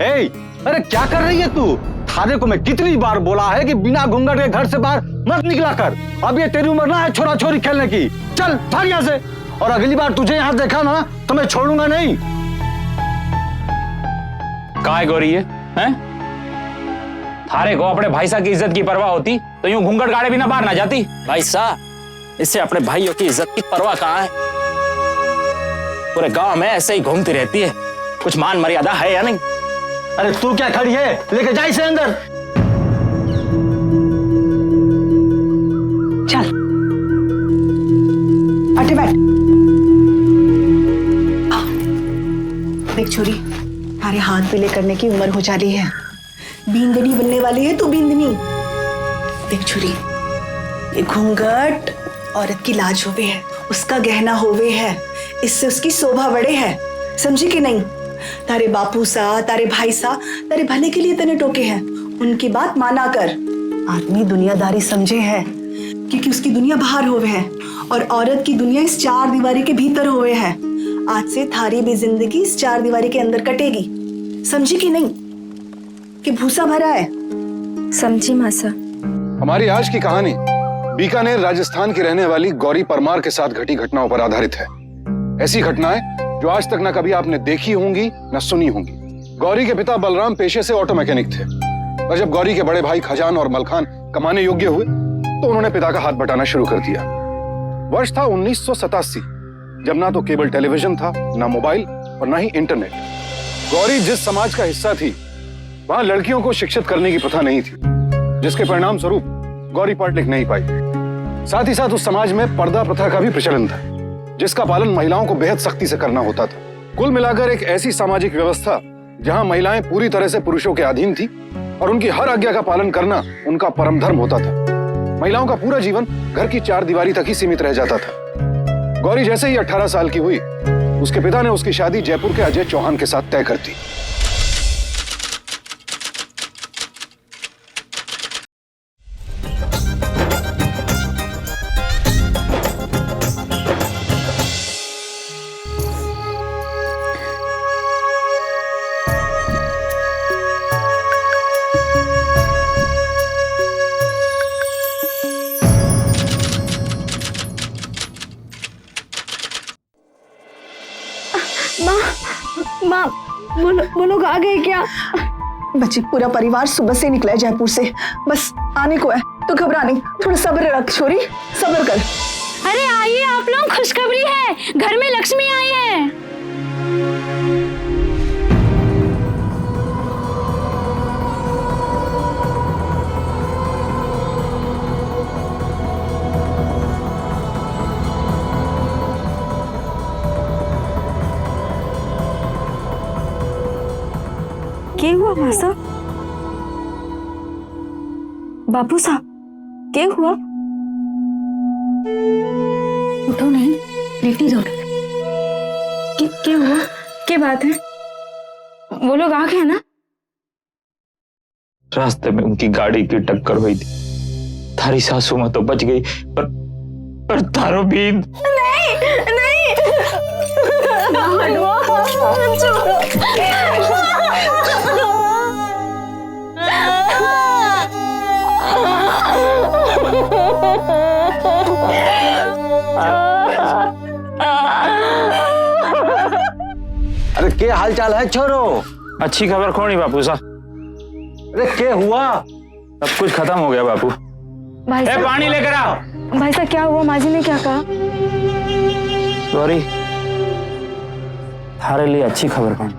ए, अरे क्या कर रही है तू? थारे को मैं कितनी बार बोला है कि बिना घूंघट के घर से बाहर मत निकला कर। अब ये तेरी उम्र ना है छोरा छोरी खेलने की। चल भाग यहाँ से, और अगली बार तुझे यहाँ देखा ना तो मैं छोड़ूंगा नहीं। काय गौरी है? थारे को अपने भाई साहब की इज्जत की परवाह होती तो यूं घूंघट गाड़े बिना बाहर ना जाती। भाई साहब, इससे अपने भाइयों की इज्जत की परवाह कहाँ है? पूरे गांव में ऐसे ही घूमती रहती है, कुछ मान मर्यादा है या नहीं? अरे तू क्या खड़ी है, लेके जा इसे अंदर। चल अटे बैठ। देख छोरी, तुम्हारे हाथ पीले करने की उम्र हो जा रही है। बींदनी बनने वाली है तू, बींदनी। देख छोरी, ये घूंघट औरत की लाज होवे है, उसका गहना होवे है, इससे उसकी शोभा बढ़े है, समझी कि नहीं? तारे बापू सा, तारे भाई सा, तारे भले के लिए तने टोके हैं, उनकी बात माना कर। आदमी दुनियादारी समझे है क्योंकि उसकी दुनिया बाहर होवे है और औरत की दुनिया इस चार दीवारी के भीतर होवे है। आज से थारी भी जिंदगी इस चार दीवारी के अंदर कटेगी, समझी कि नहीं? कि भूसा भरा है? समझी मासा। हमारी आज की कहानी बीकानेर राजस्थान की रहने वाली गौरी परमार के साथ घटी घटनाओं पर आधारित है। ऐसी घटनाएं जो आज तक न कभी आपने देखी होंगी न सुनी होंगी। गौरी के पिता बलराम पेशे से ऑटो मैकेनिक थे, और जब गौरी के बड़े भाई खजान और मलखान कमाने योग्य हुए तो उन्होंने पिता का हाथ बटाना शुरू कर दिया। वर्ष था 1987, जब ना तो केबल टेलीविजन था, ना मोबाइल और ना ही इंटरनेट। गौरी जिस समाज का हिस्सा थी वहां लड़कियों को शिक्षित करने की प्रथा नहीं थी, जिसके परिणाम स्वरूप गौरी पढ़ लिख नहीं पाई। साथ ही साथ उस समाज में पर्दा प्रथा का भी प्रचलन था, जिसका पालन महिलाओं को बेहद सख्ती से करना होता था। कुल मिलाकर एक ऐसी सामाजिक व्यवस्था जहां महिलाएं पूरी तरह से पुरुषों के अधीन थी और उनकी हर आज्ञा का पालन करना उनका परम धर्म होता था। महिलाओं का पूरा जीवन घर की चार दीवारी तक ही सीमित रह जाता था। गौरी जैसे ही 18 साल की हुई, उसके पिता ने उसकी शादी जयपुर के अजय चौहान के साथ तय कर दी। माँ, वो लोग आ गए क्या? बच्चे, पूरा परिवार सुबह से निकला है जयपुर से, बस आने को है, तो घबरा नहीं, थोड़ा सब्र रख छोरी, सब्र कर। अरे आइए आप लोग, खुशखबरी है, घर में लक्ष्मी आई है। क्या हुआ मासा? बापू साहब, क्या हुआ? उठो नहीं, लेटी रहो। क्या हुआ? क्या बात है? वो लोग आ गए ना? रास्ते में उनकी गाड़ी की टक्कर हुई थी। थारी सासू मां तो बच गई, पर थारो बीन नहीं, नहीं। अरे क्या हाल चाल है छोरो? अच्छी खबर खोनी बापू साहब। अरे क्या हुआ? सब कुछ खत्म हो गया बापू। भाई साहब, पानी लेकर आओ। भाई साहब क्या हुआ? माजी ने क्या कहा? गौरी, थारे लिए अच्छी खबर कौन?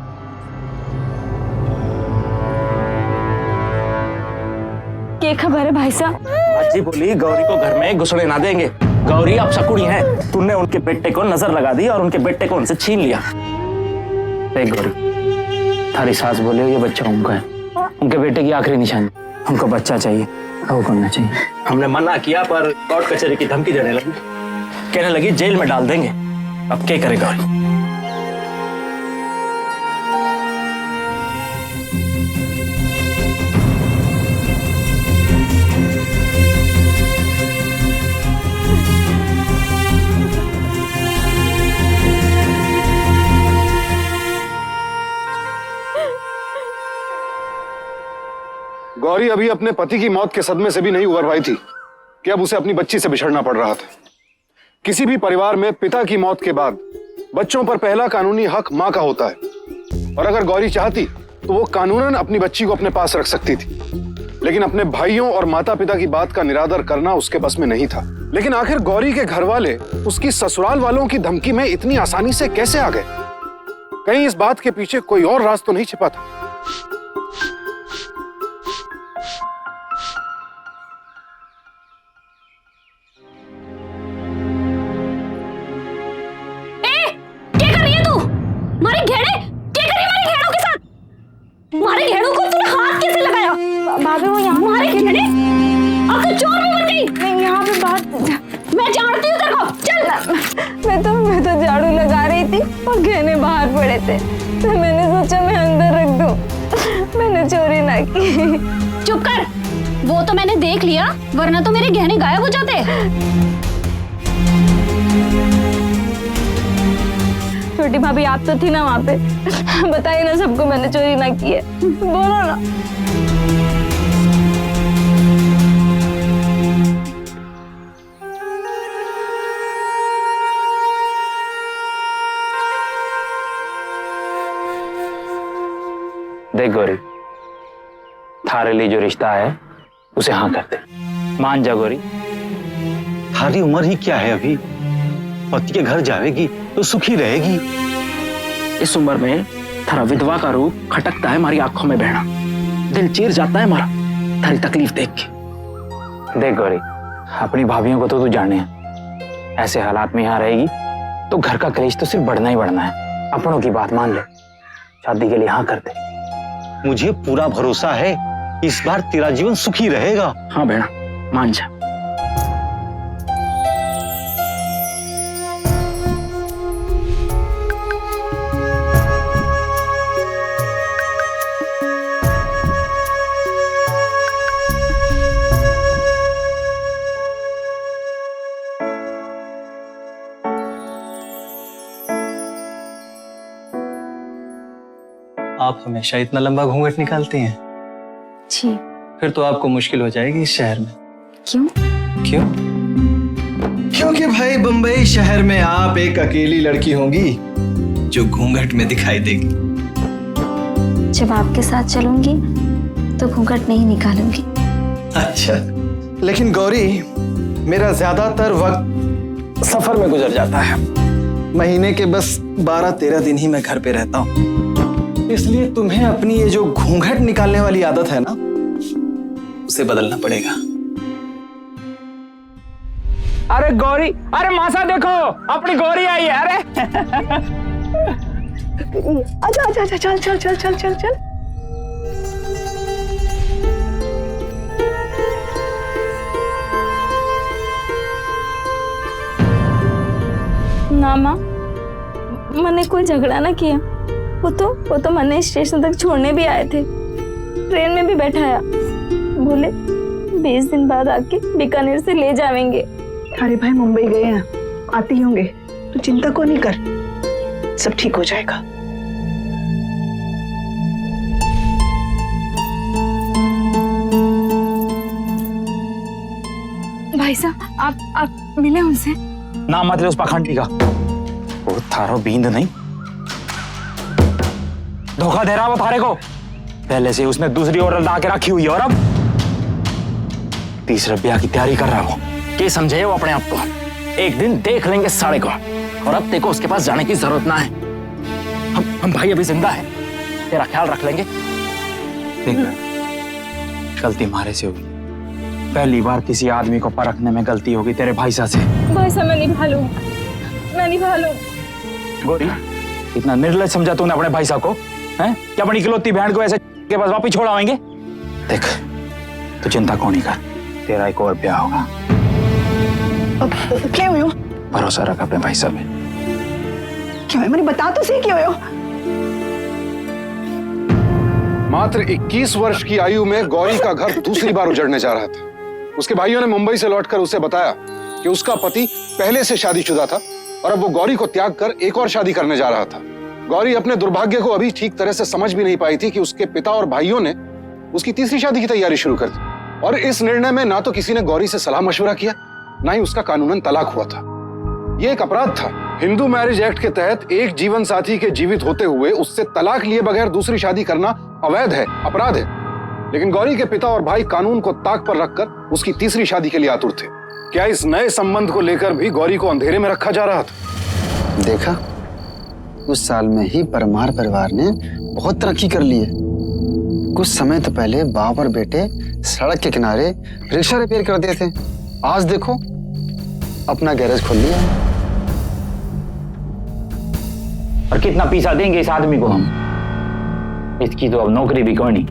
क्या खबर है भाई साहब? अजी बोली गौरी को घर में घुसने ना देंगे। गौरी अब शकुनी है, तूने उनके बेटे को नजर लगा दी और उनके बेटे को उनसे छीन लिया। देख गौरी, थारी सास बोले ये बच्चा उनका है, उनके बेटे की आखिरी निशानी, उनको बच्चा चाहिए, वो करना चाहिए। हमने मना किया पर कोर्ट कचहरी की धमकी देने लगी, कहने लगी जेल में डाल देंगे। अब क्या करे गौरी? गौरी अभी अपने पति की मौत के सदमे से भी नहीं उबर पाई थी कि अब उसे अपनी बच्ची से बिछड़ना पड़ रहा था। किसी भी परिवार में पिता की मौत के बाद बच्चों पर पहला कानूनी हक मां का होता है, और अगर गौरी चाहती तो वो कानूनन अपनी बच्ची को अपने पास रख सकती थी, लेकिन अपने भाइयों और माता पिता की बात का निरादर करना उसके बस में नहीं था। लेकिन आखिर गौरी के घर वाले उसकी ससुराल वालों की धमकी में इतनी आसानी से कैसे आ गए? कहीं इस बात के पीछे कोई और राज तो नहीं छिपा था? भाभी वो यहाँ मारे घेड़े, अब तो चोर भी बन गई। नहीं, यहाँ पे बात मैं जानती हूँ तेरे को। चल। मैं तो झाड़ू लगा रही थी और गहने बाहर पड़े थे, तो मैंने सोचा मैं अंदर रख दूं। मैंने चोरी ना की। चुप कर, वो तो मैंने देख लिया, वरना तो मेरे गहने गायब हो जाते। छोटी भाभी आप तो थी ना वहाँ पे, बताइए ना सबको मैंने चोरी ना की है, बोलो ना। देख गौरी, थारे लिए जो रिश्ता है उसे हाँ कर दे। मान जा गौरी। थारी उम्र ही क्या है अभी, पति के घर जाएगी तो सुखी रहेगी। इस उम्र में थारा विधवा का रूप खटकता है हमारी आंखों में बहना, दिल चीर जाता है हमारा थारी तकलीफ देख के। देख गौरी, अपनी भाभीियों को तो तू जाने है, ऐसे हालात में यहाँ रहेगी तो घर का क्लेश तो सिर्फ बढ़ना ही बढ़ना है। अपनों की बात मान ले, शादी के लिए हाँ कर दे। मुझे पूरा भरोसा है इस बार तेरा जीवन सुखी रहेगा। हाँ बहना, मान जा। आप हमेशा इतना लंबा घूंघट निकालती हैं? जी। फिर तो आपको मुश्किल हो जाएगी इस शहर में। क्यों? क्यों? क्योंकि भाई बंबई शहर में आप एक अकेली लड़की होंगी जो घूंघट में दिखाई देगी। जब आपके साथ चलूंगी तो घूंघट नहीं निकालूंगी। अच्छा, लेकिन गौरी, मेरा ज्यादातर वक्त सफर में गुजर जाता है। महीने के बस 12-13 दिन ही मैं घर पे रहता हूँ, इसलिए तुम्हें अपनी ये जो घूंघट निकालने वाली आदत है ना, उसे बदलना पड़ेगा। अरे गौरी, अरे मासा देखो, अपनी गौरी आई है। अरे अच्छा अच्छा अच्छा, चल चल चल चल चल चल। ना माँ, मैंने कोई झगड़ा ना किया। वो तो मैंने स्टेशन तक छोड़ने भी आए थे, ट्रेन में भी बैठाया। बोले 20 दिन बाद आके बीकानेर से ले जाएंगे। अरे भाई मुंबई गए हैं, आते ही होंगे, तो चिंता को नहीं कर, सब ठीक हो जाएगा। भाई साहब, आप मिले उनसे? ना मत ले उस पाखंडी का, वो थारो बींद नहीं, धोखा दे रहा वो थारे को। पहले से उसने दूसरी औरत ला के रखी हुई है और अब तीसरे ब्याह की तैयारी कर रहा हो। क्या समझे वो अपने आप को? एक दिन देख लेंगे साले को, और अब देखो उसके पास जाने की जरूरत ना है। हम भाई अभी जिंदा है, तेरा ख्याल रख लेंगे। देख, गलती मारे से हुई, पहली बार किसी आदमी को परखने में गलती होगी तेरे भाई सा से। भाई साहब मैं निभा लूं। गौरी, इतना निर्लज समझा तूने अपने भाई साहब को, हैं? क्या अपनी इकलौती बहन को ऐसे के पास वापिस छोड़ाएंगे? देख, तू चिंता कौन ही कर, तेरा एक और ब्याह होगा। क्या हुआ? भरोसा रख अपने भाई साहब में। क्या है? मैंने बता तो सही क्या हुआ? मात्र 21 वर्ष की आयु में गौरी का घर दूसरी बार उजड़ने जा रहा था। उसके भाइयों ने मुंबई से लौटकर उसे बताया कि उसका पति पहले से शादीशुदा था और अब वो गौरी को त्याग कर एक और शादी करने जा रहा था। गौरी अपने दुर्भाग्य को अभी ठीक तरह से समझ भी नहीं पाई थी कि उसके पिता और भाइयों ने उसकी तीसरी शादी की तैयारी शुरू कर दी। और इस निर्णय में ना तो किसी ने गौरी से सलाह मशवरा किया, ना ही उसका कानूनन तलाक हुआ था। यह एक अपराध था। हिंदू मैरिज एक्ट के तहत एक जीवन साथी के जीवित होते हुए उससे तलाक लिए बगैर दूसरी शादी करना अवैध है, अपराध है। लेकिन गौरी के पिता और भाई कानून को ताक पर रखकर उसकी तीसरी शादी के लिए आतुर थे। क्या इस नए संबंध को लेकर भी गौरी को अंधेरे में रखा जा रहा था? देखा, उस साल में ही परमार परिवार ने बहुत तरक्की कर ली है। कुछ समय तो पहले बाप और बेटे सड़क के किनारे रिक्शा रिपेयर करते थे, आज देखो अपना गैरेज खोल लिया। और कितना पैसा देंगे इस आदमी को हम? इसकी तो अब नौकरी भी करनी।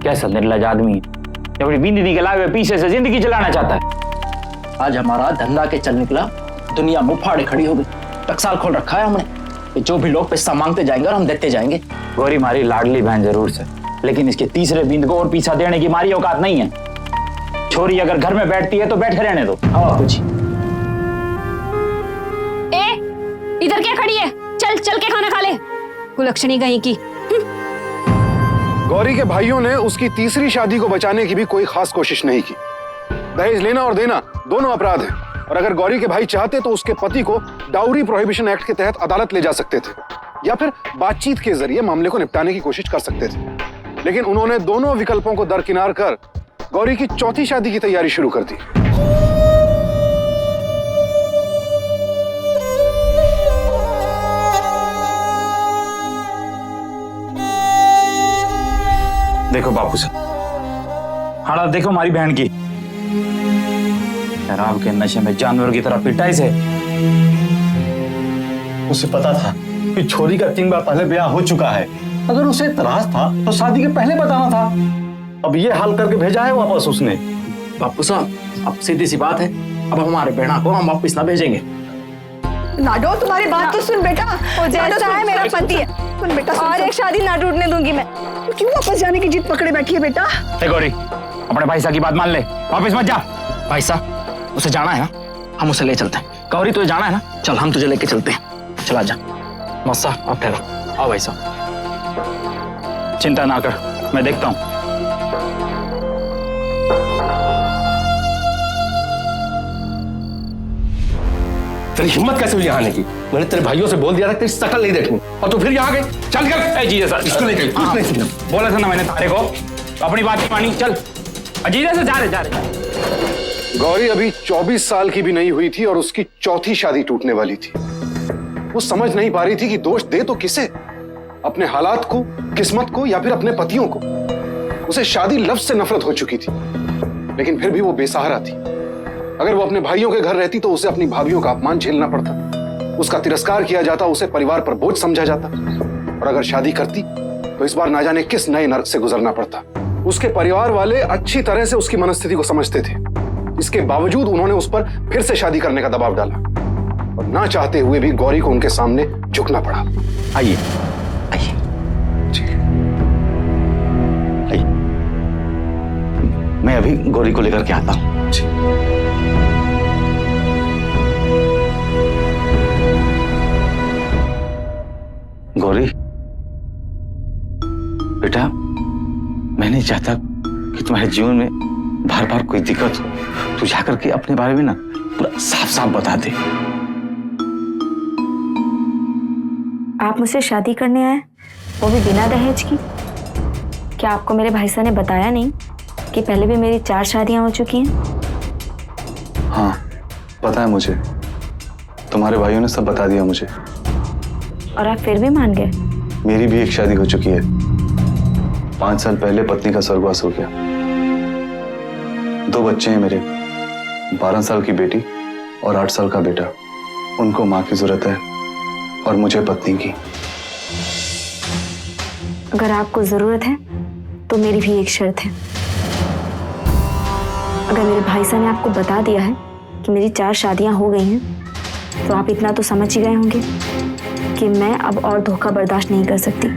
कैसा निर्लज आदमी है, अपनी बिंदी के लावे पीछे से जिंदगी चलाना चाहता है। आज हमारा धंधा के चल निकला, दुनिया मुंह फाड़े खड़ी हो गई। टकसाल खोल रखा है हमने कि जो भी लोग पैसा मांगते जाएंगे और हम देते जाएंगे। गौरी मारी लाडली बहन जरूर से, लेकिन इसके तीसरे बिंद को और पीछा देने की मारी औकात नहीं है। छोरी अगर घर में बैठती है तो बैठे रहने दो। हाँ कुछ इधर क्या खड़ी है? चल चल के खाना खा ले, कुलक्षणी कहीं की। गौरी के भाइयों ने उसकी तीसरी शादी को बचाने की भी कोई खास कोशिश नहीं की। दहेज लेना और देना दोनों अपराध हैं, और अगर गौरी के भाई चाहते तो उसके पति को डाउरी प्रोहिबिशन एक्ट के तहत अदालत ले जा सकते थे, या फिर बातचीत के जरिए मामले को निपटाने की कोशिश कर सकते थे। लेकिन उन्होंने दोनों विकल्पों को दरकिनार कर गौरी की चौथी शादी की तैयारी शुरू कर दी। देखो बापू साहब, हालत देखो हमारी बहन की। शराब के नशे में जानवर की तरह पिटाई से। उसे पता था कि छोरी का 3 बार पहले ब्याह हो चुका है। अगर उसे त्रास था तो शादी के पहले बताना था। अब ये हाल करके भेजा है वापस उसने। बापू साहब, अब सीधी सी बात है, अब हमारे बेड़ा को हम वापिस ना भेजेंगे। नाडो, तुम्हारी बात तो सुन बेटा। वो जैसा है मेरा पति है। सुन बेटा, और एक शादी ना टूटने दूंगी मैं। तू क्यों वापस जाने की जिद पकड़े बैठी है बेटा? गौरी, अपने भाई साहब की बात मान ले, वापस मत जा। भाई साहब, उसे जाना है ना, हम उसे ले चलते हैं। गौरी तुझे जाना है ना, चल हम तुझे लेके चलते हैं। चला जा। मौसा आप ठहरो। आओ भाई साहब। चिंता ना कर, मैं देखता हूँ। तेरी हिम्मत कैसे हुई यहाँ आने की? मैंने तेरे भाइयों से बोल दिया था तेरी शकल नहीं देखनी, और तू फिर यहाँ आ गई। चल निकल। जी सर, इसको नहीं कही, कुछ नहीं सुना। बोला था ना मैंने तारे को, अपनी बात नहीं मानी। चल अजीजा से जा रहे। गौरी अभी 24 साल की भी नहीं हुई थी और उसकी चौथी शादी टूटने वाली थी। वो समझ नहीं पा रही थी कि दोष दे तो किसे, अपने हालात को, किस्मत को, या फिर अपने पतियों को। उसे शादी लफ्ज से नफरत हो चुकी थी, लेकिन फिर भी वो बेसहारा थी। अगर वो अपने भाइयों के घर रहती तो उसे अपनी भाभियों का अपमान झेलना पड़ता, उसका तिरस्कार किया जाता, उसे परिवार पर बोझ समझा जाता। और अगर शादी करती तो इस बार ना जाने किस नए नर्क से गुजरना पड़ता। उसके परिवार वाले अच्छी तरह से उसकी मनस्थिति को समझते थे, इसके बावजूद उन्होंने उस पर फिर से शादी करने का दबाव डाला, और ना चाहते हुए भी गौरी को उनके सामने झुकना पड़ा। आइए आइए आइए, मैं अभी गौरी को लेकर के आता हूं। गौरी बेटा, मैं नहीं चाहता कि तुम्हारे जीवन में बार बार कोई दिक्कत हो। तू जाकर के अपने बारे में ना पूरा साफ साफ बता दे। आप मुझसे शादी करने आए, वो भी बिना दहेज की? क्या आपको मेरे भाई साहब ने बताया नहीं कि पहले भी मेरी 4 शादियां हो चुकी हैं? हाँ पता है मुझे, तुम्हारे भाइयों ने सब बता दिया मुझे। और आप फिर भी मान गए? मेरी भी एक शादी हो चुकी है। 5 साल पहले पत्नी का स्वर्गवास हो गया। 2 बच्चे हैं मेरे, 12 साल की बेटी और 8 साल का बेटा। उनको माँ की जरूरत है और मुझे पत्नी की। अगर आपको जरूरत है तो मेरी भी एक शर्त है। अगर मेरे भाई साहब ने आपको बता दिया है कि मेरी 4 शादियां हो गई हैं, तो आप इतना तो समझ ही गए होंगे कि मैं अब और धोखा बर्दाश्त नहीं कर सकती।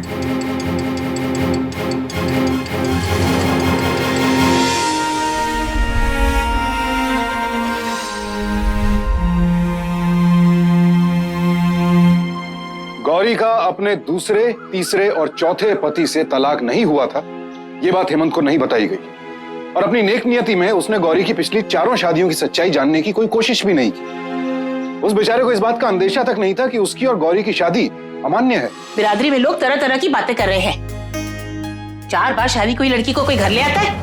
गौरी का अपने दूसरे, तीसरे और चौथे पति से तलाक नहीं हुआ था, ये बात हेमंत को नहीं बताई गई और अपनी नेक नियति में उसने गौरी की पिछली 4 शादियों की सच्चाई जानने की कोई कोशिश भी नहीं की। उस बेचारे को इस बात का अंदेशा तक नहीं था कि उसकी और गौरी की शादी अमान्य है। बिरादरी में लोग तरह तरह की बातें कर रहे हैं। 4 बार शादी कोई लड़की को कोई घर ले आता है?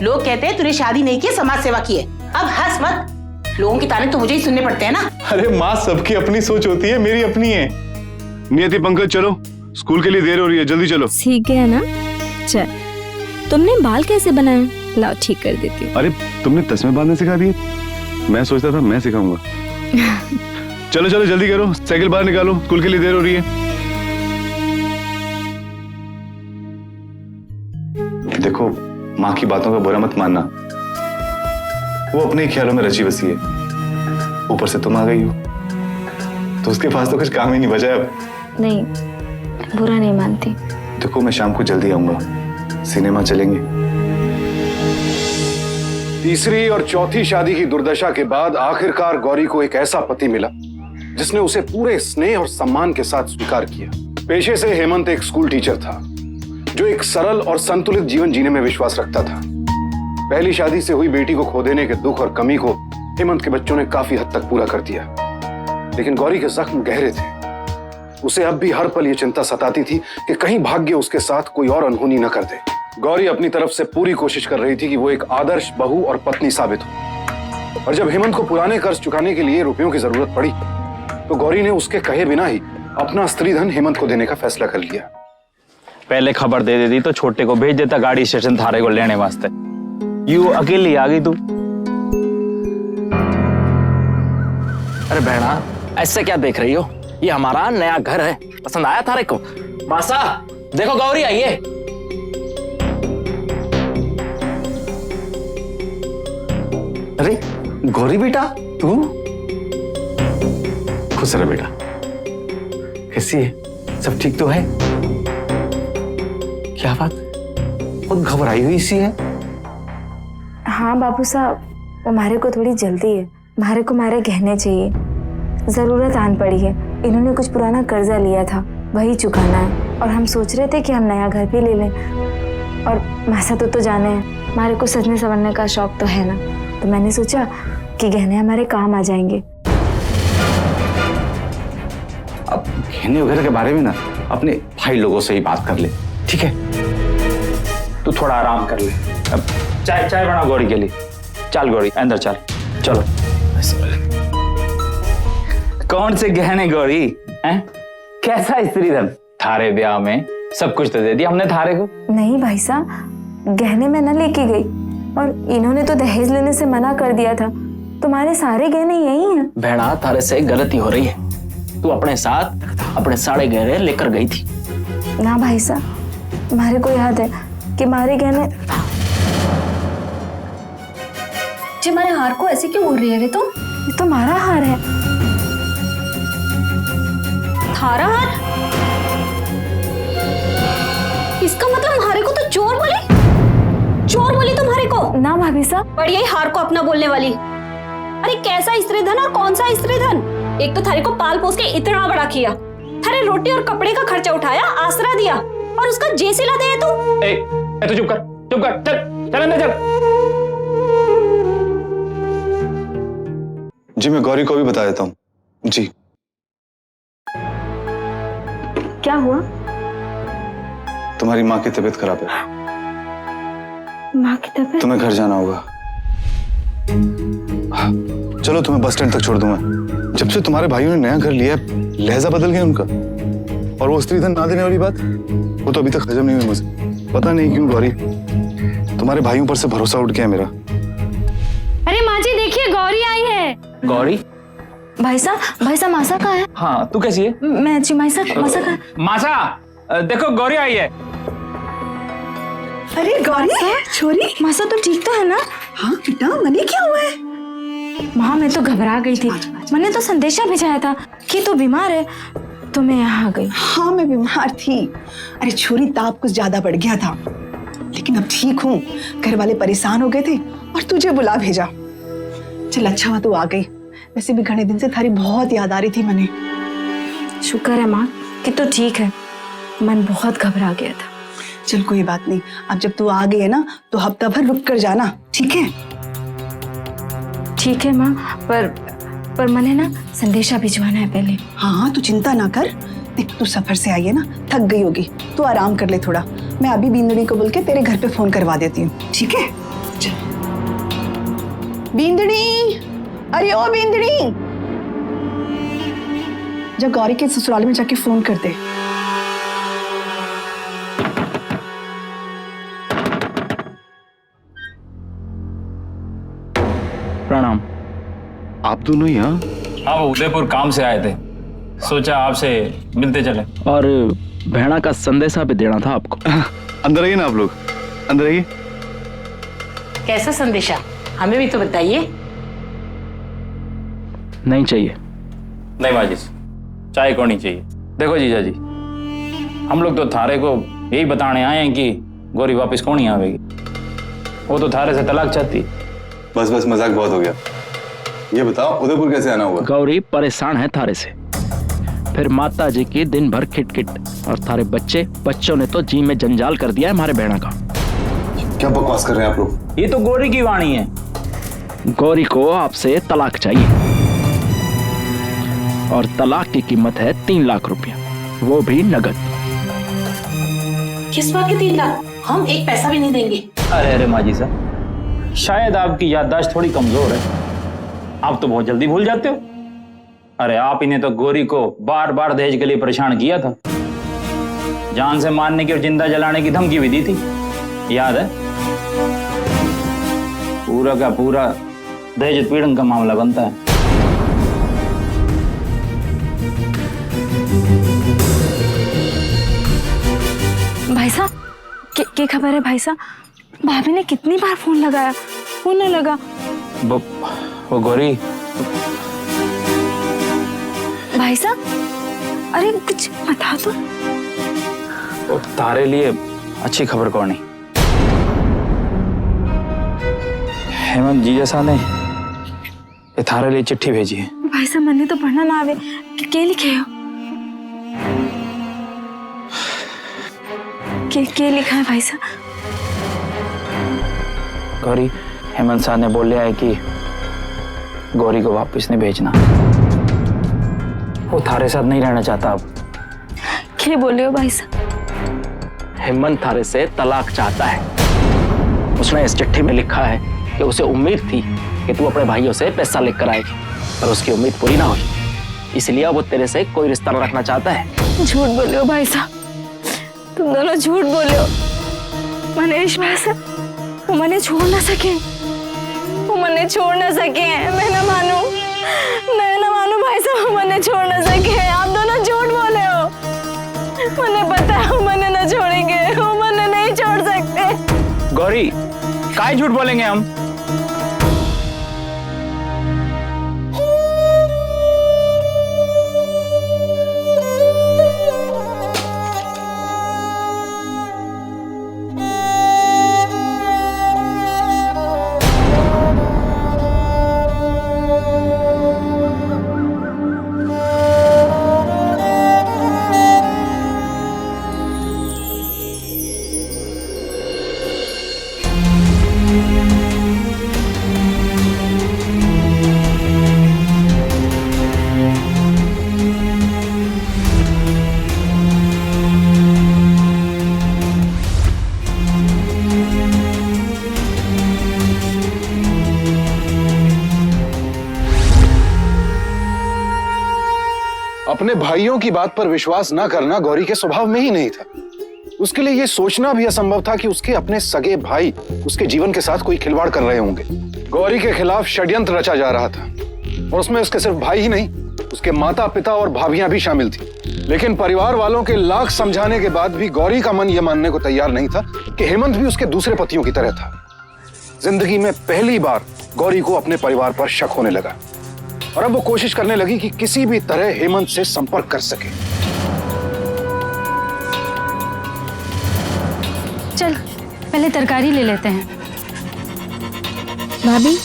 लोग कहते हैं तूने शादी नहीं की, समाज सेवा की है। अब हंस मत, लोगों के ताने तो मुझे ही सुनने पड़ते हैं ना। अरे माँ, सबकी अपनी सोच होती है, मेरी अपनी है। नियति, पंकज चलो, स्कूल के लिए देर हो रही है, जल्दी चलो। सीख गया ना? चल, तुमने बाल कैसे बनाए? लाओ ठीक कर देती हूँ। अरे तुमने तस्मे बांधने सिखा दिए? मैं सोचता था मैं सिखाऊंगा। चलो चलो जल्दी करो, साइकिल बाहर निकालो, स्कूल के लिए देर हो रही है। देखो, माँ की बातों का बुरा मत मानना, वो अपने ख्यालों में रची बसी है। ऊपर से तुम आ गई हो तो उसके पास तो कुछ काम ही नहीं बचा अब। नहीं, बुरा नहीं मानती। देखो, मैं शाम को जल्दी आऊंगा, सिनेमा चलेंगे। तीसरी और चौथी शादी की दुर्दशा के बाद आखिरकार गौरी को एक ऐसा पति मिला जिसने उसे पूरे स्नेह और सम्मान के साथ स्वीकार किया। पेशे से हेमंत एक स्कूल टीचर था जो एक सरल और संतुलित जीवन जीने में विश्वास रखता था। पहली शादी से हुई बेटी को खो देने के दुख और कमी को हेमंत के बच्चों ने काफी हद तक पूरा कर दिया, लेकिन गौरी के जख्म गहरे थे। उसे अब भी हर पल ये चिंता सताती थी कि कहीं भाग्य उसके साथ कोई और अनहोनी न कर दे। गौरी अपनी तरफ से पूरी कोशिश कर रही थी कि वो एक आदर्श बहू और पत्नी साबित हो, और जब हेमंत को पुराने कर्ज चुकाने के लिए रुपयों की जरूरत पड़ी तो गौरी ने उसके कहे बिना ही अपना स्त्रीधन हेमंत को देने का फैसला कर लिया। पहले खबर दे देती तो छोटे को भेज देता गाड़ी स्टेशन थारे को लेने वास्ते। यू अकेली आ गई तू। अरे बहना, ऐसे क्या देख रही हो? ये हमारा नया घर है, पसंद आया थारे को? मासा देखो, गौरी आई है। अरे गौरी बेटा, तू? खुश रह बेटा। कैसी है? सब ठीक तो है? क्या बात, बहुत घबराई हुई सी है? हाँ बाबू साहब, हमारे को थोड़ी जल्दी है। हमारे को हमारे गहने चाहिए, जरूरत आन पड़ी है। इन्होंने कुछ पुराना कर्जा लिया था, वही चुकाना है। और हम सोच रहे थे कि हम नया घर भी ले लें। और मासा तो जाने हैं, हमारे को सजने संवरने का शौक तो है ना, तो मैंने सोचा कि गहने हमारे काम आ जाएंगे। अब गहने वगैरह के बारे में ना अपने भाई लोगों से ही बात कर ले, ठीक है? तू थोड़ा आराम कर ले। अब चाय चाय बनाओ गौरी के लिए। चल गौरी, अंदर चल। चलो। कौन से गहने गौरी हैं? कैसा स्त्रीधन? थारे ब्याह में सब कुछ तो दे दिया हमने थारे को। नहीं भाई साहब, गहने में न लेके गई, और इन्होंने तो दहेज लेने से मना कर दिया था। तुम्हारे सारे गहने यही हैं। बहना, थारे से गलती हो रही है। तू अपने साथ अपने सारे गहने लेकर गई थी ना भाई साहब, हमारे को याद है कि हमारे गहने। जी, हमारे हार को ऐसे क्यों बोल रही है रे तुम? ये तो हमारा हार है। थारा हार? इसका मतलब हमारे को तो चोर बोली? चोर बोली तुम्हारे को? ना भाभी साहब, बढ़िया ही हार को अपना बोलने वाली। अरे कैसा स्त्रीधन और कौन सा स्त्रीधन? एक तो थारे को पाल पोस के इतना बड़ा किया, थारे रोटी और कपड़े का खर्चा उठाया, आसरा दिया, और उसका जे सिला दे तू। तू चुप कर, चुप कर, चल चल अंदर चल। जी मैं गौरी को भी बता देता हूँ। जी क्या हुआ? तुम्हारी माँ की तबीयत खराब है, माँ की तबीयत? तुम्हें घर जाना होगा। चलो तुम्हें बस स्टैंड तक छोड़ दूंगा। जब से तुम्हारे भाइयों ने नया घर लिया, लहजा बदल गया उनका। और वो स्त्रीधन ना देने वाली बात, वो तो अभी तक हजम नहीं हुई मुझे। पता नहीं क्यों गौरी, तुम्हारे भाइयों पर से भरोसा उठ गया मेरा। अरे माँ जी देखिए, गौरी आई है। गौरी? भाई साहब मासा कहाँ है? हाँ, तू कैसी है? मैं अच्छी। मासा कहाँ है? मासा देखो, गौरी आई है। अरे गौरी, छोरी, मासा तो ठीक तो है ना? हाँ बेटा, मने क्या हुआ है? माँ, मैं तो घबरा गई थी। मैंने तो संदेशा भेजाया था कि तू बीमार है, तो मैं यहाँ आ गई। हाँ मैं बीमार थी। अरे छोरी, ताप कुछ ज्यादा बढ़ गया था, लेकिन अब ठीक हूँ। घर वाले परेशान हो गए थे और तुझे बुला भेजा। चल अच्छा हुआ तू आ गई। वैसे भी घने दिन से थारी बहुत याद आ रही थी मने। शुक्र है माँ कि तू ठीक है, मन बहुत घबरा गया था। चल कोई बात नहीं, अब जब तू आ गई है ना तो हफ्ता भर रुक कर जाना, ठीक है? ठीक है माँ, पर मैंने ना संदेशा भिजवाना है पहले। हाँ तू चिंता ना कर, देख तू सफर से आई है ना, थक गई होगी, तू आराम कर ले थोड़ा। मैं अभी बींदनी को बोल के तेरे घर पे फोन करवा देती हूँ, ठीक है? चल बींदनी, अरे ओ बींदनी, जब गौरी के ससुराल में जाके फोन कर दे। प्रणाम। आप दोनों ही? हाँ, हाँ वो उदयपुर काम से आए थे, सोचा आपसे मिलते चले। और भेड़ा का संदेशा भी देना था आपको। अंदर आइए ना आप लोग, अंदर आइए। कैसा संदेशा, हमें भी तो बताइए। नहीं चाहिए। नहीं माँ जी, चाय को नहीं चाहिए। देखो जीजा जी, हम लोग तो थारे को यही बताने आए हैं कि गौरी वापस कौन ही आवेगी। वो तो थारे से तलाक चाहती है। बस बस, मजाक बहुत हो गया। ये बताओ उदयपुर कैसे आना हुआ? गौरी परेशान है थारे से, फिर माता जी की दिन भर खिटखिट, और थारे बच्चों ने तो जी में जंजाल कर दिया है हमारे बहना का। क्या बकवास कर रहे हैं आप लोग? ये तो गौरी की वाणी है। गौरी को आपसे तलाक चाहिए, और तलाक की कीमत है 3 लाख रुपया, वो भी नगद। किस बात के 3 लाख? हम एक पैसा भी नहीं देंगे। अरे माँ जी साहब, शायद आपकी याददाश्त थोड़ी कमजोर है, आप तो बहुत जल्दी भूल जाते हो। अरे आप इन्हें तो गौरी को बार बार दहेज के लिए परेशान किया था, जान से मारने की और जिंदा जलाने की धमकी भी दी थी, याद है? पूरा का पूरा दहेज उत्पीड़न का मामला बनता है। भाई साहब, क्या खबर है भाई साहब? भाभी ने कितनी बार फोन लगाया, फोन नहीं लगा। वो गौरी। भाई साहब, अरे कुछ बता दो। वो तारे लिए अच्छी खबर कौन नहीं। हेमंत जीजा साहब ने ये थारे लिए चिट्ठी भेजी है। भाई साहब मैंने तो पढ़ना ना आवे, क्या लिखे हो? क्या लिखा है भाई साहब? गौरी, हेमंत साहब ने बोल लिया है कि गौरी को वापस नहीं भेजना, वो थारे साथ नहीं रहना चाहता अब। क्या बोले हो भाई साहब? हेमंत थारे से तलाक चाहता है। उसने इस चिट्ठी में लिखा है कि उसे उम्मीद थी कि तू अपने भाइयों से पैसा लेकर आएगी, पर उसकी उम्मीद पूरी ना हुई, इसलिए वो तेरे से कोई रिश्ता न रखना चाहता है। झूठ बोले हो भाई साहब, तुम दोनों झूठ बोले हो। मैंने विश्वास है वो मैंने छोड़ ना सके, वो मैंने छोड़ ना सके। मैं ना मानू भाई साहब, वो मैंने छोड़ ना सके। आप दोनों झूठ बोले हो, मुझे पता है वो मैंने ना छोड़ेंगे, वो मैंने नहीं छोड़ सकते। गौरी, काहे झूठ बोलेंगे हम? अपने भाइयों की बात पर विश्वास न करना गौरी के स्वभाव में ही नहीं था। उसके लिए यह सोचना भी असंभव था कि उसके अपने सगे भाई उसके जीवन के साथ कोई खिलवाड़ कर रहे होंगे। गौरी के खिलाफ षड्यंत्र रचा जा रहा था, और उसमें उसके सिर्फ भाई ही नहीं, उसके माता पिता और भाभियां भी शामिल थी। लेकिन परिवार वालों के लाख समझाने के बाद भी गौरी का मन यह मानने को तैयार नहीं था कि हेमंत भी उसके दूसरे पतियों की तरह था। जिंदगी में पहली बार गौरी को अपने परिवार पर शक होने लगा, और अब वो कोशिश करने लगी कि किसी भी तरह हेमंत से संपर्क कर सके। चल पहले तरकारी ले लेते हैं। भाभी,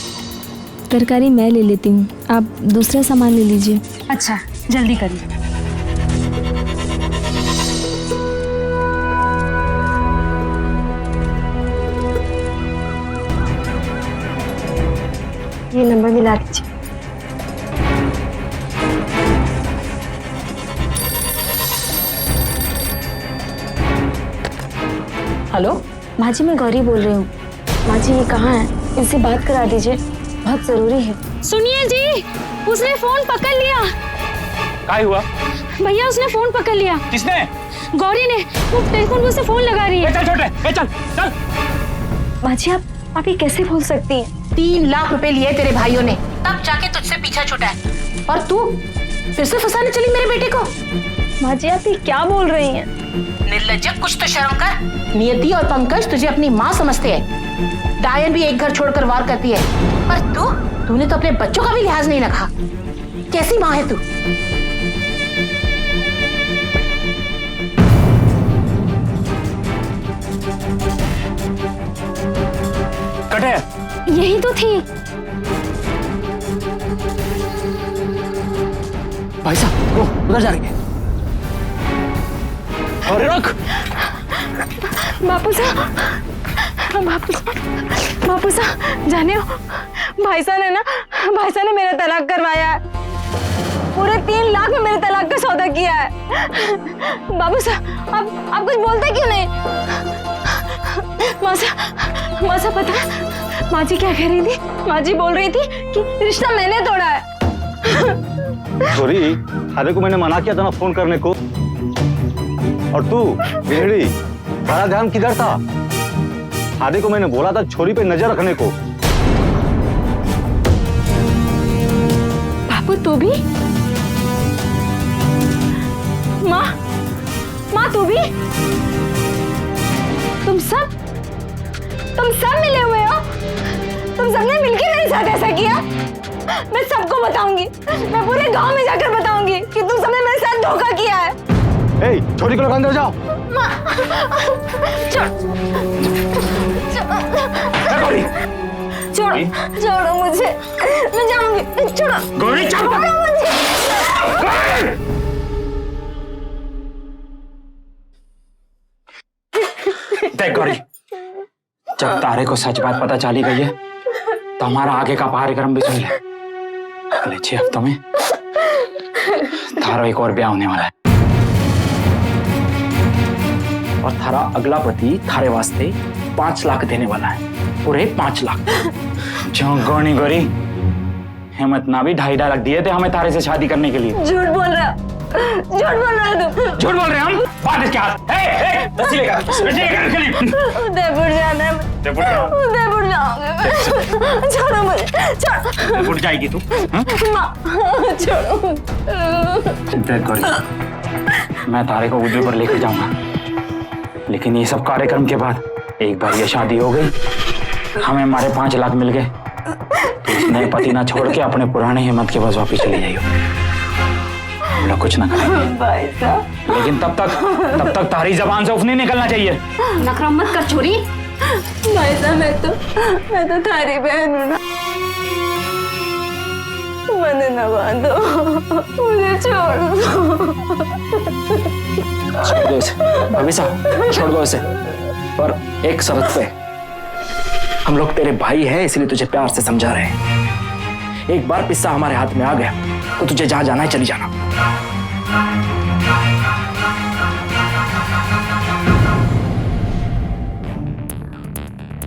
तरकारी मैं ले लेती हूँ, आप दूसरा सामान ले लीजिए। अच्छा, जल्दी करिए। ये नंबर मिला दीजिए। हेलो माँ जी, मैं गौरी बोल रही हूँ। माँ जी, ये कहाँ है? इनसे बात करा दीजिए, बहुत जरूरी है। सुनिए जी, उसने फोन पकड़ लिया। काय हुआ? भैया उसने फोन पकड़ लिया। किसने? गौरी ने। वो टेलीफोन मुझसे फोन लगा रही है। चल छोटे, चल चल। माँ जी, आप ये कैसे भूल सकती हैं? 3 लाख रुपए लिए तेरे भाइयों ने, तब जाके तुझसे पीछा छूटा है। और तू फिर से फंसाने चली मेरे बेटे को। माँ जी, आप ये क्या बोल रही हैं? निर्लज्ज, कुछ तो शर्म कर। नियति और पंकज तुझे अपनी माँ समझते हैं। डायन भी एक घर छोड़कर वार करती है, पर तूने तो अपने बच्चों का भी लिहाज नहीं रखा। कैसी माँ है तू? कटे। यही तो थी। भाई साहब वो उधर जा रही है। अरे रुक। बापू साहब, बापू साहब, जाने हो, भाई साहब ने मेरा तलाक करवाया है। पूरे 3 लाख में मेरे तलाक का सौदा किया है। बाबू साहब, आप कुछ बोलते क्यों नहीं? माँ साहब पता है माँ जी क्या कह रही थी? माँ जी बोल रही थी कि रिश्ता मैंने तोड़ा है। छोरी, थारे को मैंने मना किया था ना फोन करने को। और तू बिगड़ी, सारा ध्यान किधर था? थारे को मैंने बोला था छोरी पे नजर रखने को। बापू तू भी? माँ तू भी? तुम सब मिले हुए हो? तुम सबने मिलकर मेरे साथ ऐसा किया? मैं सबको बताऊंगी, मैं पूरे गांव में जाकर बताऊंगी कि तुम सबने मेरे साथ धोखा किया है। ए, छोरी को लोग अंदर जाओ। छोड़ो मुझे, मैं जाऊंगी। छोड़ो गौरी, छोड़ो मुझे। देख गौरी, जब तारे को सच बात पता चली गई है तो हमारा आगे का कार्यक्रम भी सुन ले। अगले 6 हफ्तों में थारा एक और ब्याह होने वाला है। और थारा अगला पति थारे वास्ते 5 लाख देने वाला है, पूरे 5 लाख। जो गौनी गौरी, हिम्मत ना भी 2.5 लाख दिए थे हमें तारे से शादी करने के लिए। झूठ बोल रहा है तुम। झूठ बोल रहे हैं हम? बात क्या? रस्सी लेकर उदयपुर जाना है। उदयपुर जाऊंगी। छोड़ो मुझे, छोड़ो। उदयपुर जाएगी तू? माँ छोड़ो। देख गौरी, मैं तारे को उदयपुर लेकर जाऊंगा, लेकिन ये सब कार्यक्रम के बाद एक बार ये शादी हो गई, हमें हमारे 5 लाख मिल गए, तो उस नए पति ना छोड़ के अपने पुराने हिम्मत के पास वापिस चली जाइयो। हम लोग कुछ ना करेंगे भाई साहब, लेकिन तब तक तारी जबान से उफ नहीं निकलना चाहिए। नखरा मत कर छोरी। भाई साहब, मैं तो थारी बहन हूँ ना। मुझे न बांधो, मुझे छोड़ दो। छोड़ दो इसे भाभी साहब, छोड़ दो इसे, पर एक शर्त पे। हम लोग तेरे भाई हैं, इसलिए तुझे प्यार से समझा रहे हैं। एक बार पिस्सा हमारे हाथ में आ गया तो तुझे जहां जाना है चली जाना।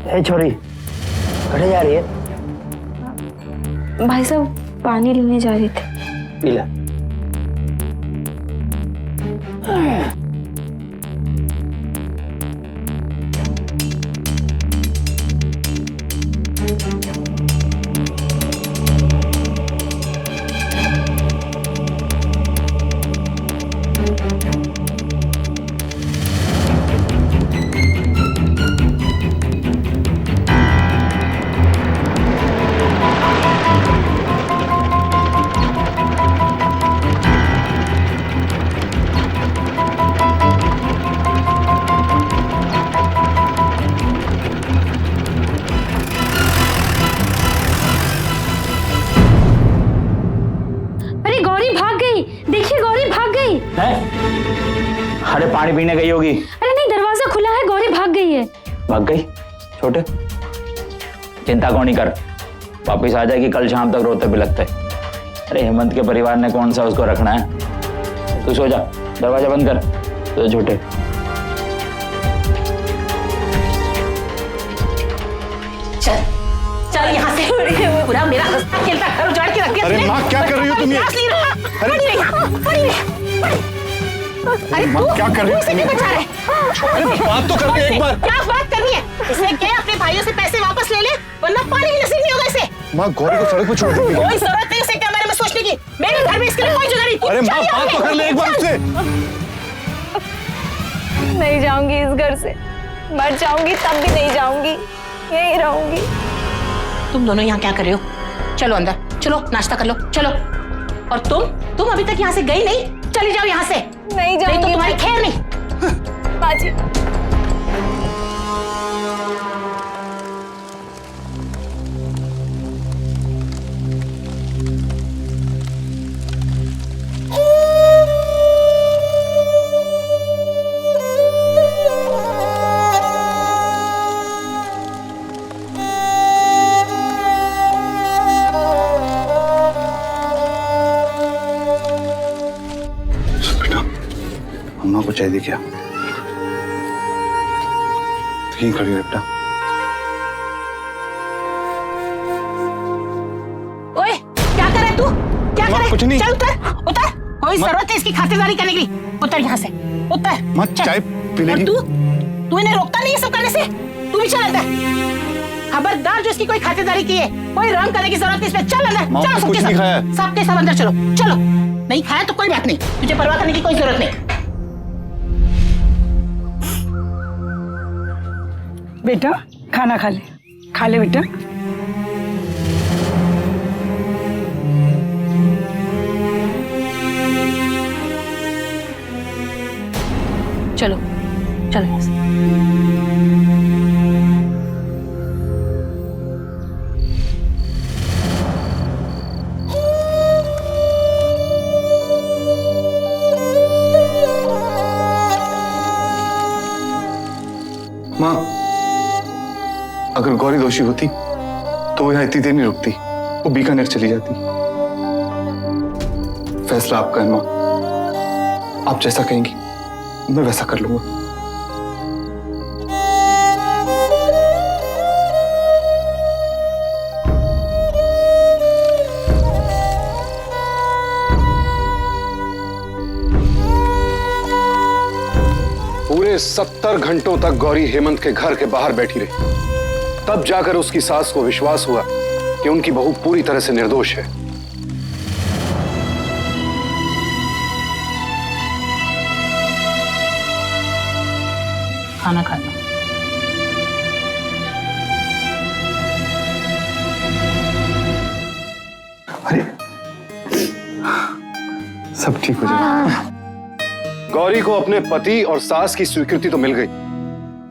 ए छोरी, कहाँ जा रही है? भाई साहब पानी लेने जा रहे थे। पीला। अरे पानी पीने गई होगी। अरे नहीं, दरवाजा खुला है, गौरी भाग गई है। भाग गई? छोटे, चिंता कौन नहीं कर, वापिस आ जाएगी कल शाम तक रोते बिलखते। अरे हेमंत के परिवार ने कौन सा उसको रखना है। तू सो जा, दरवाजा बंद कर। तो झूठे चल चल यहाँ से। पूरा मेरा हंसता खेलता घर उजाड़ के रख दिया। अरे माँ, क्या कर रही हो तुम ये? सांस नहीं रहा। अरे पड़ी रही यहाँ, पड़ी रही। अरे माँ, क्या कर रही हो? इसे क्यों बचा रहे? अरे बात तो करके एक बार। क्या बात करनी है? इसने क्या अपने भाइयों से पैसे वापस ले ले, वरना पानी भी नसीब नहीं होगा इसे। माँ, गौरी को सड़क पे छोड़ दूंगी। कोई जरूरत नहीं उसे के बारे में सोचने की। मेरे घर में इसके लिए कोई जगह नहीं। अरे माँ, बात तो कर ले एक बार उससे। नहीं जाऊंगी इस घर से, मर जाऊंगी तब भी नहीं जाऊंगी, यहीं रहूंगी। तुम दोनों यहाँ क्या कर रहे हो? चलो अंदर, चलो नाश्ता कर लो, चलो। और तुम अभी तक यहाँ से गई नहीं? चली जाओ यहाँ से। नहीं जाऊंगी। नहीं तो तुम्हारी खैर नहीं। बाजी, अम्मा को चाहिए क्या? यहीं खड़ी रह बेटा। ओए, क्या कर रहे तू? क्या कर रहे? कुछ नहीं। चल उतर, उतर। कोई जरूरत है इसकी खातिरदारी करने की? उतर यहाँ से, उतर। माँ, चल। चाय पी लेगी? और तू इन्हें रोकता नहीं है सब करने से? तू भी चल अंदर। खबरदार जो इसकी कोई खातिरदारी की है, कोई रंग करने की जरूरत नहीं इसमें। चल अंदर, माँ, चलो कुछ सबके नहीं सब। खाया। सबके सब अंदर चलो, चलो। नहीं खाया तो कोई बात नहीं, तुझे परवाह करने की कोई जरूरत नहीं। बेटा खाना खा ले बेटा। चलो चलो यहाँ से। माँ, अगर गौरी दोषी होती तो वो यहाँ इतनी देर नहीं रुकती, वो बीकानेर चली जाती। फैसला आपका है माँ, आप जैसा कहेंगी मैं वैसा कर लूंगा। पूरे 70 घंटों तक गौरी हेमंत के घर के बाहर बैठी रही। तब जाकर उसकी सास को विश्वास हुआ कि उनकी बहू पूरी तरह से निर्दोष है। खाना खाता। अरे सब ठीक हो जाएगा। गौरी को अपने पति और सास की स्वीकृति तो मिल गई,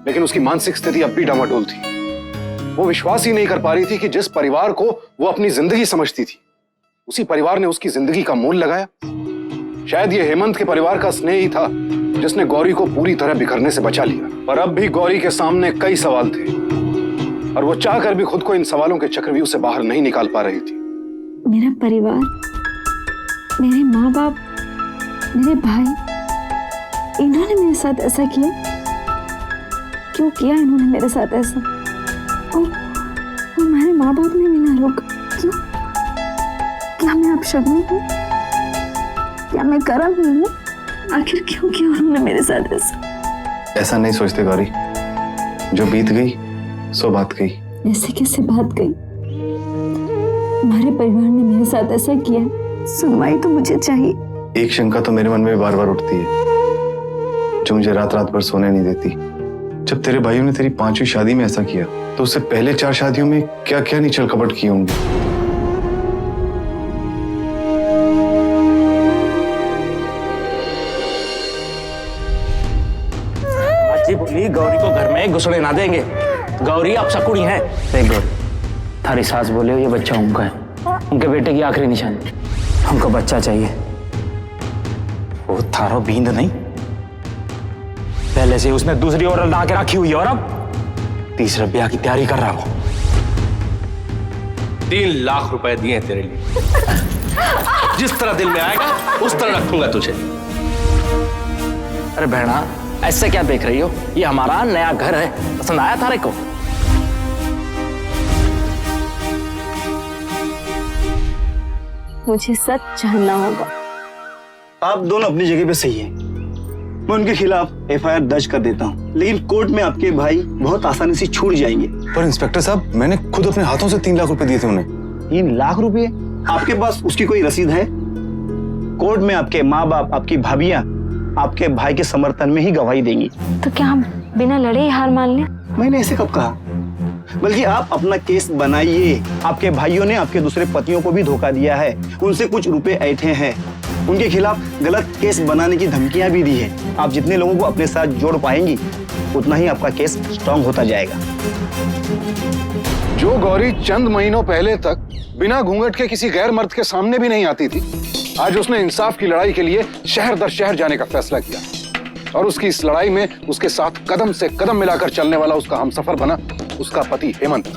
लेकिन उसकी मानसिक स्थिति अब भी डामाडोल थी। वो विश्वास ही नहीं कर पा रही थी कि जिस परिवार को वो अपनी जिंदगी समझती थी, उसी परिवार ने उसकी जिंदगी का मोल लगाया। शायद ये हेमंत के परिवार का स्नेह ही था जिसने गौरी को पूरी तरह बिखरने से बचा लिया। पर अब भी गौरी के सामने कई सवाल थे और वो चाहकर भी खुद को इन सवालों के चक्रव्यूह से बाहर नहीं निकाल पा रही थी। मेरा परिवार, मेरे माँ बाप, मेरे भाई, इन्होंने मेरे साथ ऐसा किया। क्यों किया इन्होंने मेरे साथ ऐसा? और मेरे माँ बाप ने भी ना रोका। क्यों? क्या मैं अब शगुनी हूँ? क्या मैं करम हूँ? आखिर क्यों किया उन्होंने मेरे साथ ऐसा? ऐसा नहीं सोचते गौरी, जो बीत गई सो बात गई। ऐसे कैसे बात गई? हमारे परिवार ने मेरे साथ ऐसा किया, सुनवाई तो मुझे चाहिए। एक शंका तो मेरे मन में बार बार उठती है, जो मुझे रात रात भर सोने नहीं देती। जब तेरे भाइयों ने तेरी 5वीं शादी में ऐसा किया, तो उससे पहले 4 शादियों में क्या क्या नीचल कपट किए होंगे। जी बोली गौरी को घर में घुसने ना देंगे। गौरी अब शकुनी है। देख गौरी, थारी सास बोले ये बच्चा उनका है, उनके बेटे की आखिरी निशानी। हमको बच्चा चाहिए। वो थारो बींद नहीं, पहले से उसने दूसरी औरत ला के रखी हुई है और अब तीसरे ब्याह की तैयारी कर रहा हो। 3 लाख रुपए दिए हैं तेरे लिए। जिस तरह दिल में आएगा उस तरह रखूंगा तुझे। अरे बहना, ऐसे क्या देख रही हो? ये हमारा नया घर है, पसंद आया थारे को? मुझे सच जानना होगा। आप दोनों अपनी जगह पे सही हैं। मैं उनके खिलाफ एफआईआर दर्ज कर देता हूँ, लेकिन कोर्ट में आपके भाई बहुत आसानी से छूट जाएंगे। पर इंस्पेक्टर साहब, मैंने खुद अपने हाथों से 3 लाख रुपए दिए थे उन्हें। 3 लाख रुपए? आपके पास उसकी कोई रसीद है? कोर्ट में आपके माँ बाप, आपकी भाभियां आपके भाई के समर्थन में ही गवाही देंगी। तो क्या हम बिना लड़े ही हार मान लें? मैंने ऐसे कब कहा? बल्कि आप अपना केस बनाइए। आपके भाइयों ने आपके दूसरे पतियों को भी धोखा दिया है, उनसे कुछ रुपए ऐंठे हैं, उनके खिलाफ गलत केस बनाने की धमकियां भी दी है। आप जितने लोगों को अपने साथ जोड़ पाएंगी उतना ही आपका केस स्ट्रांग होता जाएगा। जो गौरी चंद महीनों पहले तक बिना घूंघट के किसी गैर मर्द के सामने भी नहीं आती थी, आज उसने इंसाफ की लड़ाई के लिए शहर दर शहर जाने का फैसला किया और उसकी इस लड़ाई में उसके साथ कदम से कदम मिलाकर चलने वाला उसका हमसफर बना उसका पति हेमंत।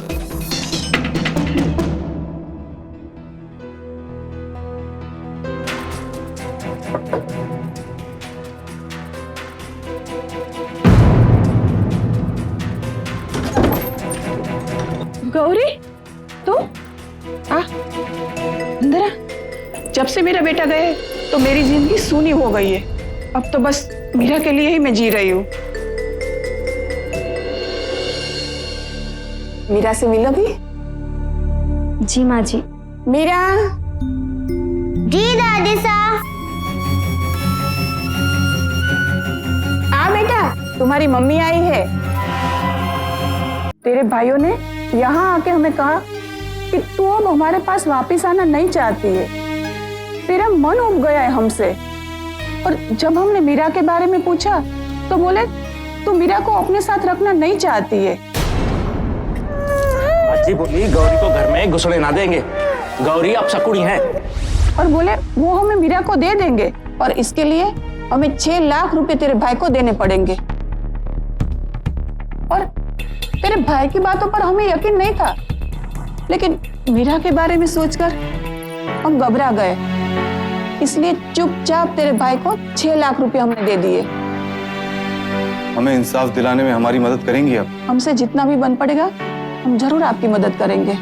गौरी, तू आ अंदर आ। जब से मेरा बेटा गया है तो मेरी जिंदगी सूनी हो गई है। अब तो बस मीरा के लिए ही मैं जी रही हूँ। मीरा से मिलोगी? जी माँ जी। मीरा। जी दादी साहब। आ बेटा, तुम्हारी मम्मी आई है। तेरे भाइयों ने यहाँ आके हमें कहा कि तू अब हमारे पास वापस आना नहीं चाहती है, तेरा मन उब गया है हमसे। और जब हमने मीरा के बारे में पूछा तो बोले तू मीरा को अपने साथ रखना नहीं चाहती है। जी बोली गौरी को घर में घुसने ना देंगे, गौरी अब शकुनी है। और बोले वो हमें मीरा को दे देंगे और इसके लिए हमें 6 लाख रुपए तेरे भाई को देने पड़ेंगे। और तेरे भाई की बातों पर हमें यकीन नहीं था, लेकिन मीरा के बारे में सोचकर हम घबरा गए, इसलिए चुपचाप तेरे भाई को 6 लाख रुपए हमने दे दिए। हमें इंसाफ दिलाने में हमारी मदद करेंगी आप? हमसे जितना भी बन पड़ेगा हम जरूर आपकी मदद करेंगे।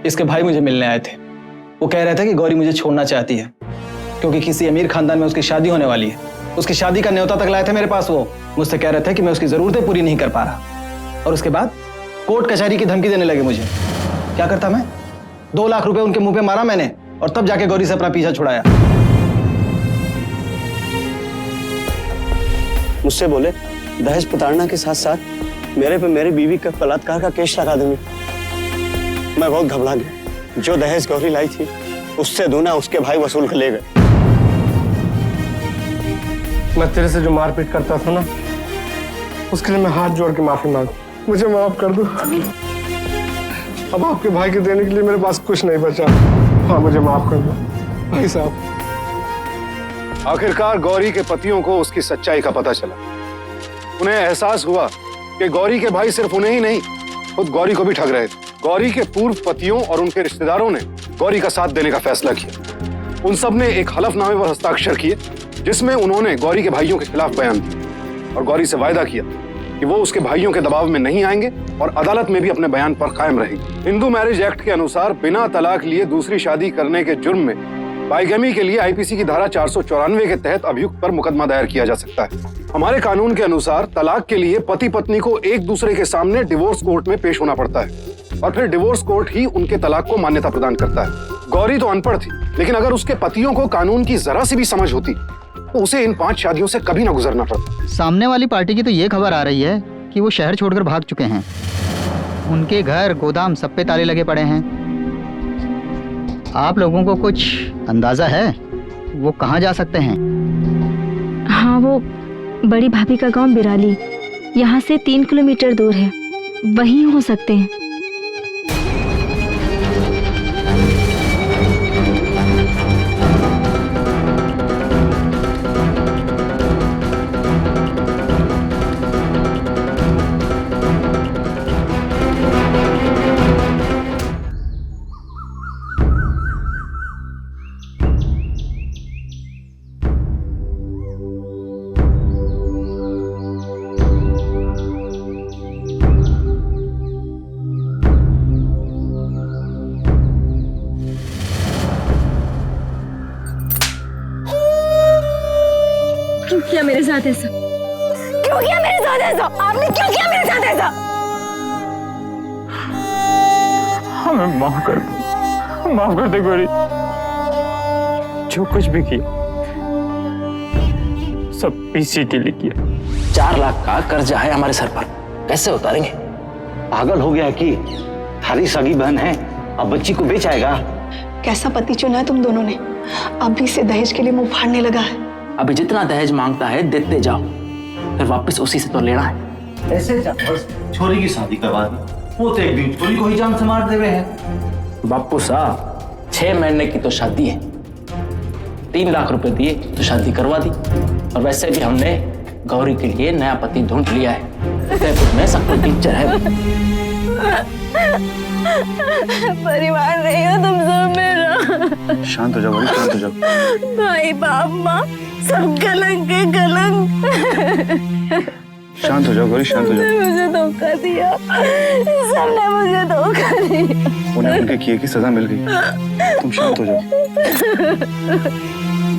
इसके भाई मुझे मिलने आए थे। वो कह रहे थे कि गौरी मुझे छोड़ना चाहती है क्योंकि किसी अमीर खानदान में उसकी शादी होने वाली है। उसकी शादी का न्योता तक लाए थे मेरे पास। वो मुझसे कह रहे थे कि मैं उसकी जरूरतें पूरी नहीं कर पा रहा और उसके बाद कोर्ट कचहरी की धमकी देने लगे मुझे। क्या करता मैं? 2 लाख रुपए उनके मुंह पे मारा मैंने और तब जाके गौरी से अपना पीछा छुड़ाया। मुझसे बोले दहेज प्रताड़ना के साथ साथ मेरे पे मेरी बीवी का बलात्कार का केस लगा देंगे। मैं बहुत घबरा गया। जो दहेज गौरी लाई थी उससे दूना उसके भाई वसूल कर ले गए। मैं तेरे से जो मारपीट करता था ना, उसके लिए मैं हाथ जोड़ के माफी मांगू। मुझे माफ कर दो। अब आपके भाई के देने के लिए मेरे पास कुछ नहीं बचा। हाँ, मुझे माफ कर दो भाई साहब। आखिरकार गौरी के पतियों को उसकी सच्चाई का पता चला। उन्हें एहसास हुआ कि गौरी के भाई सिर्फ उन्हें ही नहीं, खुद गौरी को भी ठग रहे थे। गौरी के पूर्व पतियों और उनके रिश्तेदारों ने गौरी का साथ देने का फैसला किया। उन सब ने एक हलफनामे पर हस्ताक्षर किए जिसमें उन्होंने गौरी के भाइयों के खिलाफ बयान दिया और गौरी से वायदा किया कि वो उसके भाइयों के दबाव में नहीं आएंगे और अदालत में भी अपने बयान पर कायम रहेंगे। हिंदू मैरिज एक्ट के अनुसार बिना तलाक लिए दूसरी शादी करने के जुर्म में बाइगमी के लिए आईपीसी की धारा 494 के तहत अभियुक्त पर मुकदमा दायर किया जा सकता है। हमारे कानून के अनुसार तलाक के लिए पति पत्नी को एक दूसरे के सामने डिवोर्स कोर्ट में पेश होना पड़ता है और फिर डिवोर्स कोर्ट ही उनके तलाक को मान्यता प्रदान करता है। गौरी तो अनपढ़ थी, लेकिन अगर उसके पतियों को कानून की जरा सी भी समझ होती तो उसे इन 5 शादियों से कभी ना गुजरना पड़ता। सामने वाली पार्टी की तो ये खबर आ रही है कि वो शहर छोड़कर भाग चुके हैं। उनके घर गोदाम सब पे ताले लगे पड़े हैं। आप लोगों को कुछ अंदाजा है वो कहाँ जा सकते हैं? हाँ, वो बड़ी भाभी का गांव बिराली यहाँ से 3 किलोमीटर दूर है, वहीं हो सकते हैं। साथ ऐसा? क्यों किया मेरे साथ ऐसा? आपने क्यों किया मेरे साथ ऐसा? हमें माफ कर दे गौरी। जो कुछ भी किया सब इसी के लिए किया। 4 लाख का कर्जा है हमारे सर पर, कैसे उतारेंगे? पागल हो गया कि थारी सगी बहन है, अब बच्ची को बेच आएगा। कैसा पति चुना है तुम दोनों ने? अब भी इसे दहेज के लिए मुंह फाड़ने लगा है। अभी जितना दहेज मांगता है देते जाओ, फिर वापस उसी से तो लेना है। ऐसे बस छोरी की शादी करवा दी, वो तो एक दिन छोरी को ही जान से मार दे रहे हैं। बापू साहब 6 महीने की तो शादी है, 3 लाख रुपए दिए तो शादी करवा दी। और वैसे भी हमने गौरी के लिए नया पति ढूंढ लिया है, जयपुर में सब टीचर है। परिवार नहीं हो तुम सब मेरा। शांत हो जाओ गौरी, शांत हो जाओ। भाई बाप माँ सब कलंक के कलंक। शांत हो जाओ गौरी, शांत हो जाओ। मुझे धोखा दिया, सबने मुझे धोखा दिया। उन्हें उनके किए की सजा मिल गई, तुम शांत हो जाओ।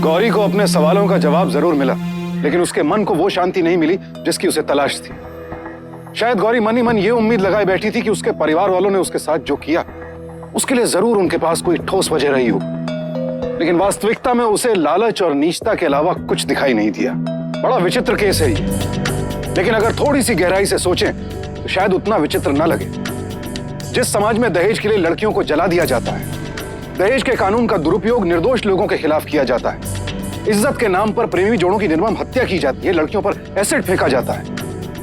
गौरी को अपने सवालों का जवाब जरूर मिला, लेकिन उसके मन को वो शांति नहीं मिली जिसकी उसे तलाश थी। शायद गौरी मन ही मन ये उम्मीद लगाए बैठी थी कि उसके परिवार वालों ने उसके साथ जो किया उसके लिए जरूर उनके पास कोई ठोस वजह रही हो, लेकिन वास्तविकता में उसे लालच और नीचता के अलावा कुछ दिखाई नहीं दिया। बड़ा विचित्र केस है ये, लेकिन अगर थोड़ी सी गहराई से सोचें तो शायद उतना विचित्र न लगे। जिस समाज में दहेज के लिए लड़कियों को जला दिया जाता है, दहेज के कानून का दुरुपयोग निर्दोष लोगों के खिलाफ किया जाता है, इज्जत के नाम पर प्रेमी जोड़ों की निर्मम हत्या की जाती है, लड़कियों पर एसिड फेंका जाता है,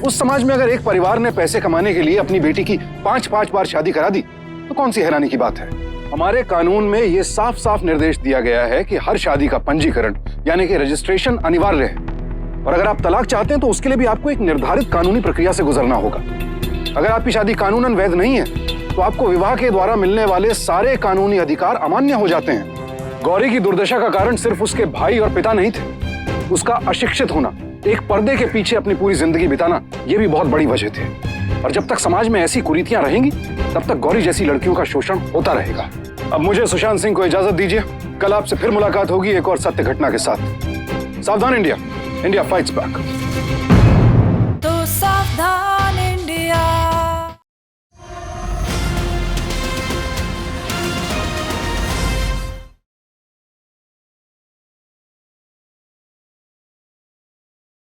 उस समाज में अगर एक परिवार ने पैसे कमाने के लिए अपनी बेटी की 5-5 बार शादी करा दी तो कौन सी हैरानी की बात है। हमारे कानून में यह साफ साफ निर्देश दिया गया है कि हर शादी का पंजीकरण यानी कि रजिस्ट्रेशन अनिवार्य है, और अगर आप तलाक चाहते हैं तो उसके लिए भी आपको एक निर्धारित कानूनी प्रक्रिया से गुजरना होगा। अगर आपकी शादी कानूनन वैध नहीं है तो आपको विवाह के द्वारा मिलने वाले सारे कानूनी अधिकार अमान्य हो जाते हैं। गौरी की दुर्दशा का कारण सिर्फ उसके भाई और पिता नहीं थे, उसका अशिक्षित होना, एक पर्दे के पीछे अपनी पूरी जिंदगी बिताना, ये भी बहुत बड़ी वजह थे। और जब तक समाज में ऐसी कुरीतियां रहेंगी तब तक गौरी जैसी लड़कियों का शोषण होता रहेगा। अब मुझे सुशांत सिंह को इजाजत दीजिए, कल आपसे फिर मुलाकात होगी एक और सत्य घटना के साथ। सावधान इंडिया, इंडिया फाइट्स बैक।